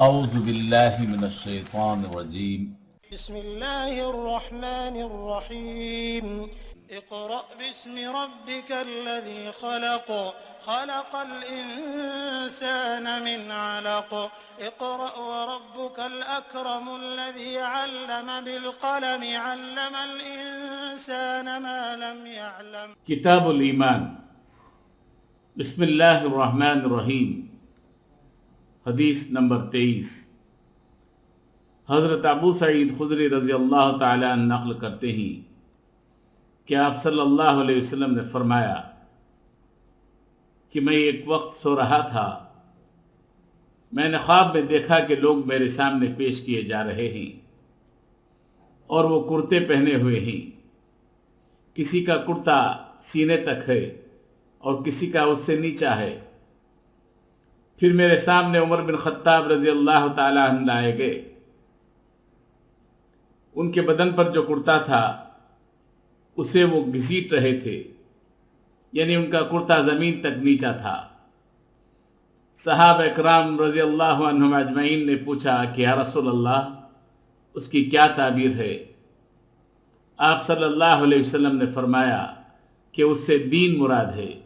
औज़ु बिल्लाहि मिनश शैतानिर रजीम। बिस्मिल्लाहिर्रहमानिर्रहीम। इक़रा बिस्मि रब्बिकल्लज़ी खलक़ खलक़ल इंसान मिन अलक़ इक़रा व रब्बुकल अकरमुल्लज़ी अल्लम बिल क़लम अल्लमल इंसान मा लम यअलम। किताबुल ईमान। बिस्मिल्लाहिर्रहमानिर्रहीम। हदीस नंबर 23। हज़रत अबू सईद खुदरी रज़ी अल्लाह ताला अन्हु नक़ल करते हैं कि आप सल्लल्लाहु अलैहि वसल्लम ने फरमाया कि मैं एक वक्त सो रहा था, मैंने ख्वाब में देखा कि लोग मेरे सामने पेश किए जा रहे हैं और वो कुर्ते पहने हुए हैं। किसी का कुर्ता सीने तक है और किसी का उससे नीचा है। फिर मेरे सामने उमर बिन खत्ताब रज़ी अल्लाह ताला अन्हु लाए गए। उनके बदन पर जो कुर्ता था उसे वो घसीट रहे थे, यानी उनका कुर्ता ज़मीन तक नीचा था। सहाबा इकराम रज़ी अल्लाह अन्हुम अजमईन ने पूछा कि या रसूल अल्लाह, उसकी क्या ताबीर है? आप सल्लल्लाहु अलैहि वसल्लम ने फरमाया कि उससे दीन मुराद है।